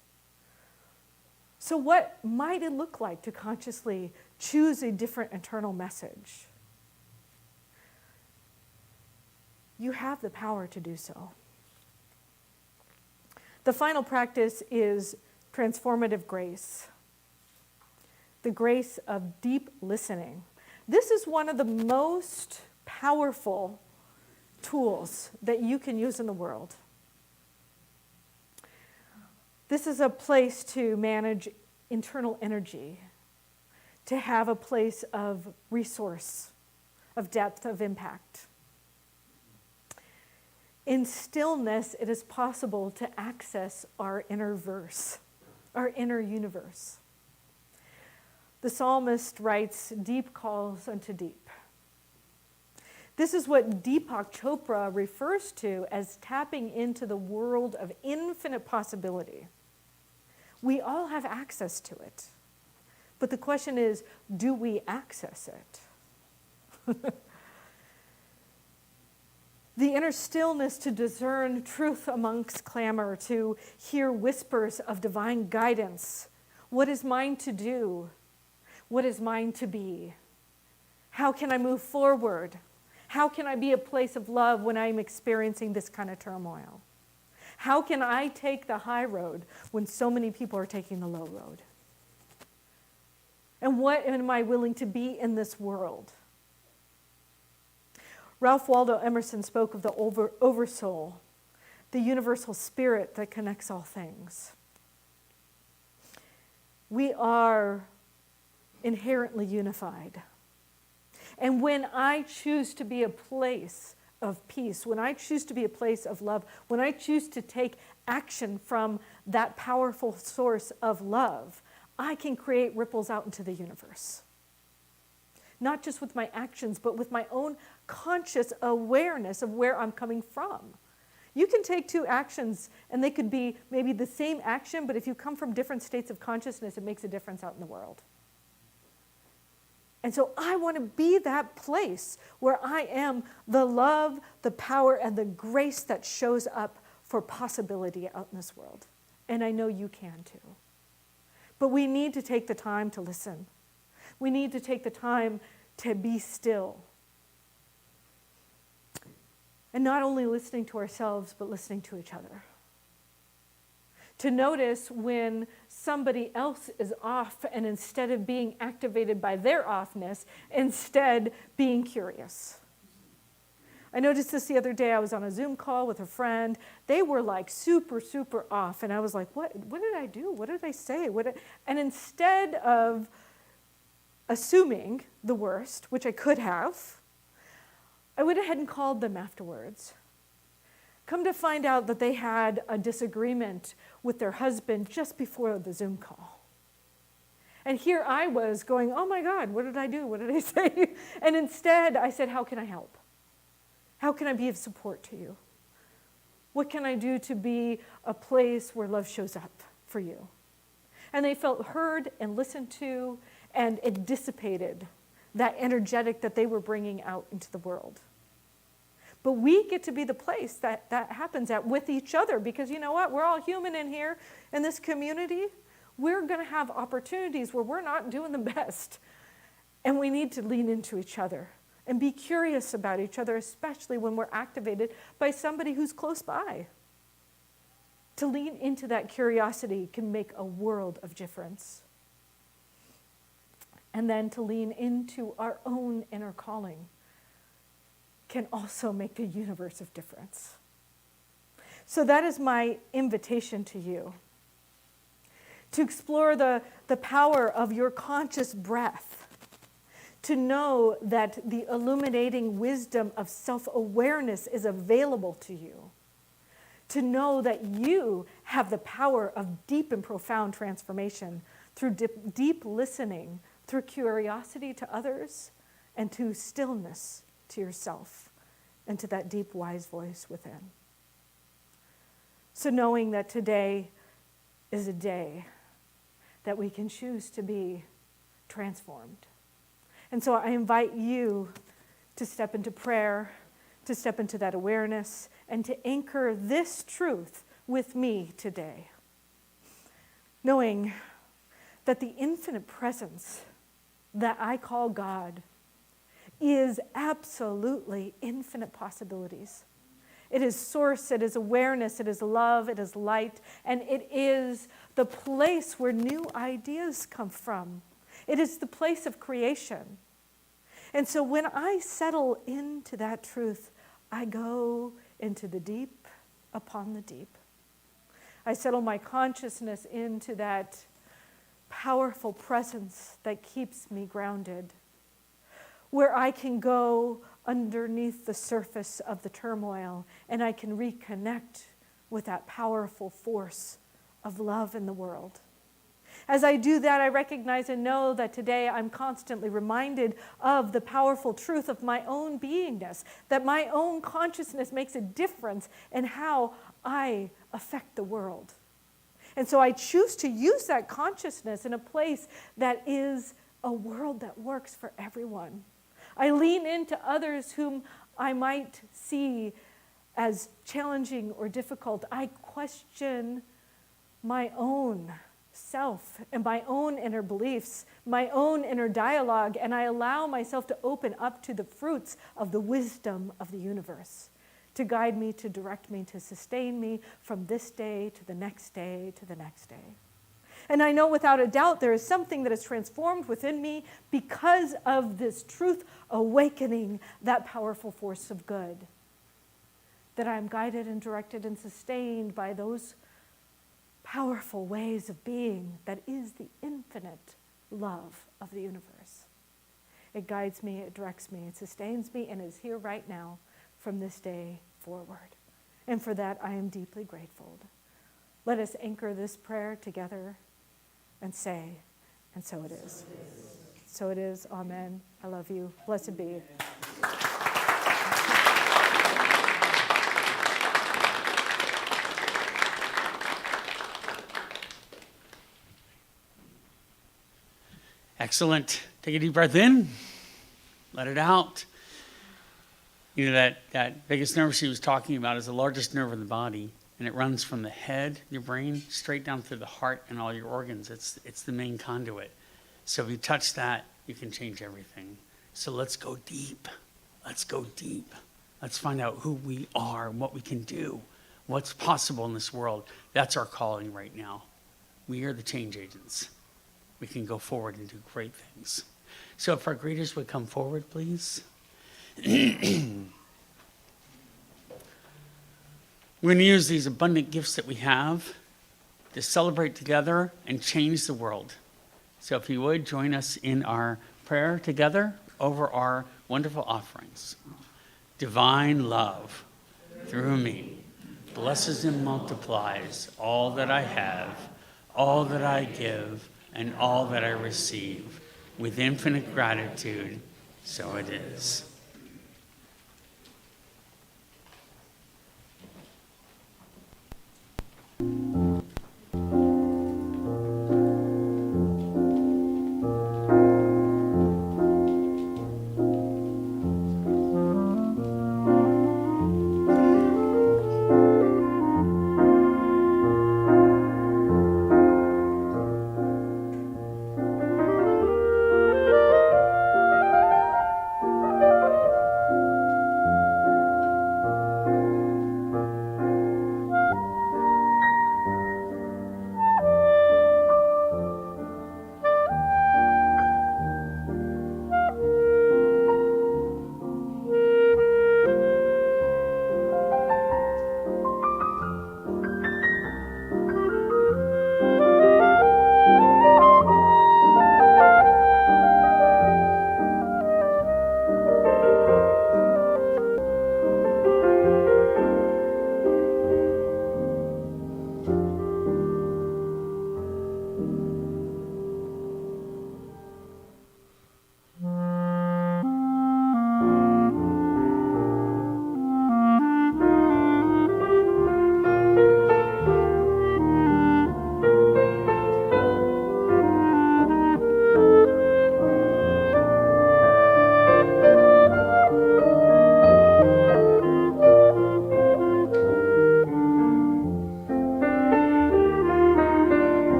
So what might it look like to consciously choose a different internal message? you have the power to do so. The final practice is transformative grace, the grace of deep listening. This is one of the most powerful tools that you can use in the world. This is a place to manage internal energy, to have a place of resource, of depth, of impact. In stillness, it is possible to access our inner verse, our inner universe. The psalmist writes, "Deep calls unto deep." This is what Deepak Chopra refers to as tapping into the world of infinite possibility. We all have access to it. But the question is, do we access it? The inner stillness to discern truth amongst clamor, to hear whispers of divine guidance. What is mine to do? What is mine to be? How can I move forward? How can I be a place of love when I'm experiencing this kind of turmoil? How can I take the high road when so many people are taking the low road? And what am I willing to be in this world? Ralph Waldo Emerson spoke of the oversoul, the universal spirit that connects all things. We are inherently unified. And when I choose to be a place of peace, when I choose to be a place of love, when I choose to take action from that powerful source of love, I can create ripples out into the universe. Not just with my actions, but with my own conscious awareness of where I'm coming from. You can take two actions, and they could be maybe the same action, but if you come from different states of consciousness, it makes a difference out in the world. And so I want to be that place where I am the love, the power, and the grace that shows up for possibility out in this world. And I know you can too. But we need to take the time to listen. We need to take the time to be still. And not only listening to ourselves, but listening to each other. To notice when somebody else is off, and instead of being activated by their offness, instead being curious. I noticed this the other day. I was on a Zoom call with a friend. They were like super, super off. And I was like, what did I do? What did I say? And instead of assuming the worst, which I could have, I went ahead and called them afterwards. Come to find out that they had a disagreement with their husband just before the Zoom call. And here I was going, oh my God, what did I do? What did I say? And instead I said, how can I help? How can I be of support to you? What can I do to be a place where love shows up for you? And they felt heard and listened to, and it dissipated that energetic that they were bringing out into the world. But we get to be the place that happens at with each other, because you know what? We're all human in here in this community. We're going to have opportunities where we're not doing the best. And we need to lean into each other and be curious about each other, especially when we're activated by somebody who's close by. To lean into that curiosity can make a world of difference. And then to lean into our own inner calling can also make a universe of difference. So that is my invitation to you. To explore the power of your conscious breath. To know that the illuminating wisdom of self-awareness is available to you. To know that you have the power of deep and profound transformation through deep listening, through curiosity to others, and to stillness to yourself, and to that deep, wise voice within. So knowing that today is a day that we can choose to be transformed. And so I invite you to step into prayer, to step into that awareness, and to anchor this truth with me today. Knowing that the infinite presence that I call God is absolutely infinite possibilities. It is source, it is awareness, it is love, it is light, and it is the place where new ideas come from. It is the place of creation. And so when I settle into that truth, I go into the deep upon the deep. I settle my consciousness into that powerful presence that keeps me grounded, where I can go underneath the surface of the turmoil and I can reconnect with that powerful force of love in the world. As I do that, I recognize and know that today I'm constantly reminded of the powerful truth of my own beingness, that my own consciousness makes a difference in how I affect the world. And so I choose to use that consciousness in a place that is a world that works for everyone. I lean into others whom I might see as challenging or difficult. I question my own self and my own inner beliefs, my own inner dialogue, and I allow myself to open up to the fruits of the wisdom of the universe, to guide me, to direct me, to sustain me from this day to the next day to the next day. And I know without a doubt there is something that is transformed within me because of this truth awakening that powerful force of good, that I'm guided and directed and sustained by those powerful ways of being that is the infinite love of the universe. It guides me, it directs me, it sustains me, and is here right now from this day forward. And for that, I am deeply grateful. Let us anchor this prayer together and say, and so it is. So it is. Amen. I love you. Blessed be you. Excellent. Take a deep breath in. Let it out. You know, that vagus nerve she was talking about is the largest nerve in the body, and it runs from the head, your brain, straight down through the heart and all your organs. It's the main conduit. So if you touch that, you can change everything. So let's go deep. Let's go deep. Let's find out who we are and what we can do, what's possible in this world. That's our calling right now. We are the change agents. We can go forward and do great things. So if our greeters would come forward, please. We're going to use these abundant gifts that we have to celebrate together and change the world. So if you would, join us in our prayer together over our wonderful offerings. Divine love, through me, blesses and multiplies all that I have, all that I give, and all that I receive. With infinite gratitude, so it is.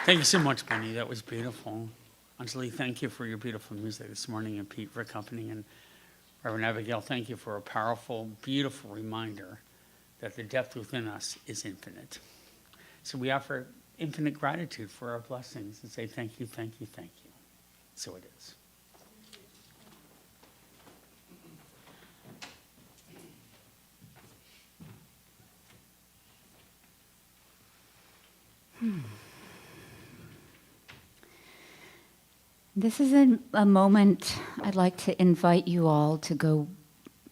Thank you so much, Benny. That was beautiful. Anjali, thank you for your beautiful music this morning, and Pete for accompanying. And Reverend Abigail, thank you for a powerful, beautiful reminder that the depth within us is infinite. So we offer infinite gratitude for our blessings and say thank you, thank you, thank you. So it is. This is a moment I'd like to invite you all to go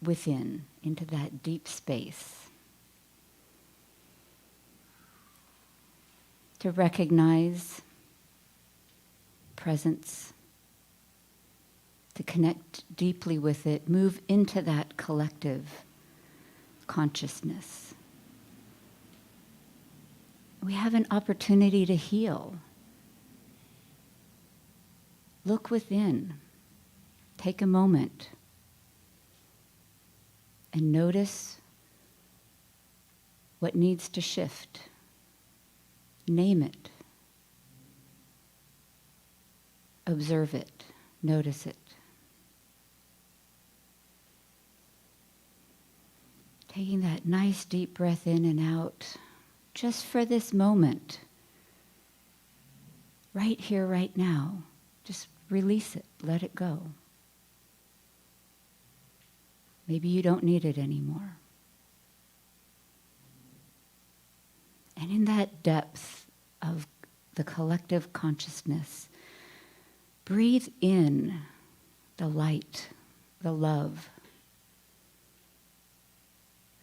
within, into that deep space. To recognize presence, to connect deeply with it, move into that collective consciousness. We have an opportunity to heal. Look within. Take a moment and notice what needs to shift. Name it. Observe it. Notice it. Taking that nice deep breath in and out, just for this moment, right here, right now. Just release it, let it go. Maybe you don't need it anymore. And in that depth of the collective consciousness, breathe in the light, the love,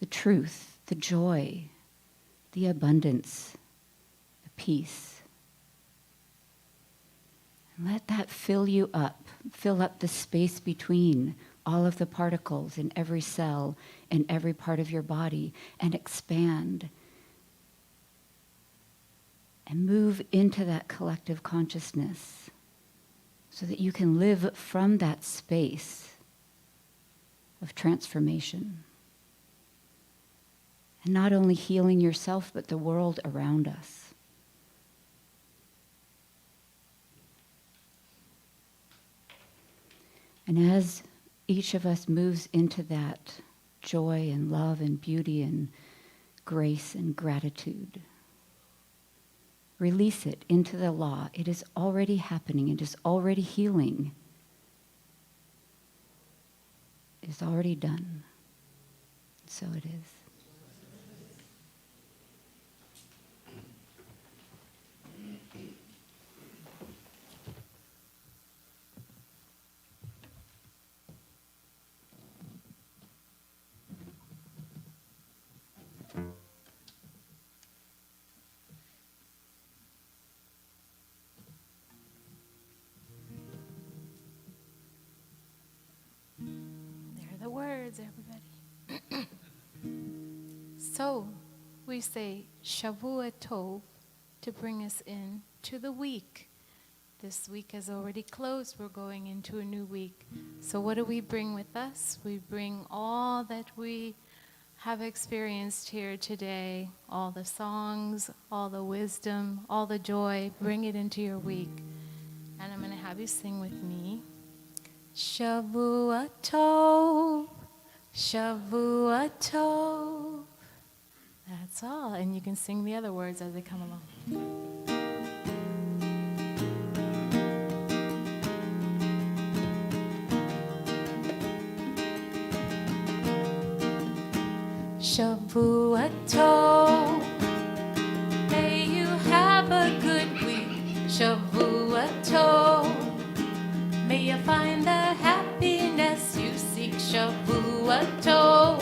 the truth, the joy, the abundance, the peace. And let that fill you up, fill up the space between all of the particles in every cell, in every part of your body, and expand. And move into that collective consciousness so that you can live from that space of transformation. And not only healing yourself, but the world around us. And as each of us moves into that joy and love and beauty and grace and gratitude, release it into the law. It is already happening. It is already healing. It is already done. So it is. Words, everybody. So we say Shavua Tov to bring us in to the week. This week has already closed. We're going into a new week. So what do we bring with us? We bring all that we have experienced here today, all the songs, all the wisdom, all the joy. Bring it into your week. And I'm going to have you sing with me. Shavua Tov, Shavua Tov. That's all. And you can sing the other words as they come along. Shavua Tov. May you have a good week. Shavua Tov. May you find the happiness you seek. Shavua Tov.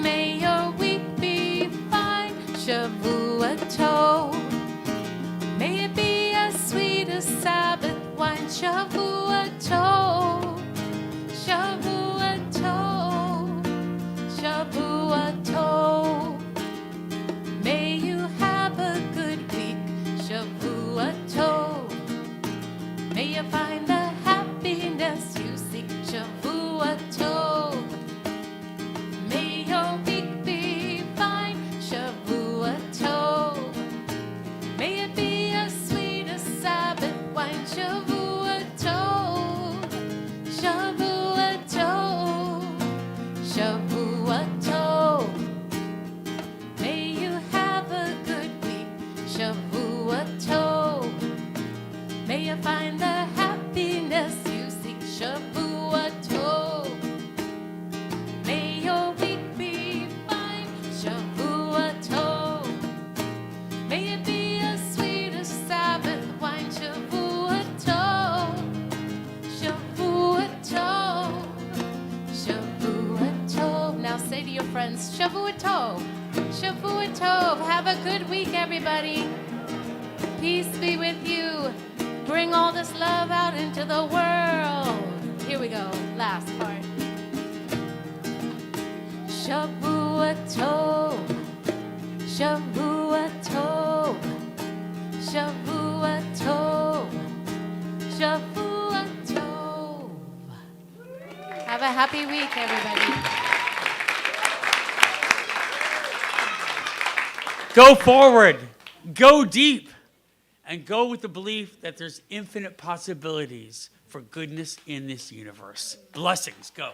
May your week be fine. Shavua Tov. May it be as sweet as Sabbath wine. Shavua Tov. Shavua Tov. Shavua Tov. Shavua Tov, Shavua Tov. May you have a good week, Shavua Tov. May you find the happiness you seek, Shavua Tov. May your week be fine, Shavua Tov. May it be a sweet as Sabbath wine, Shavua Tov. Shavua Tov. Shavua Tov. Now say to your friends, Shavua Tov. Shavua Tov. Have a good week, everybody. Peace be with you. Bring all this love out into the world. Here we go. Last part. Shavua Tov. Shavua Tov. Shavua Tov. Shavua Tov. Have a happy week, everybody. Go forward, go deep, and go with the belief that there's infinite possibilities for goodness in this universe. Blessings, go.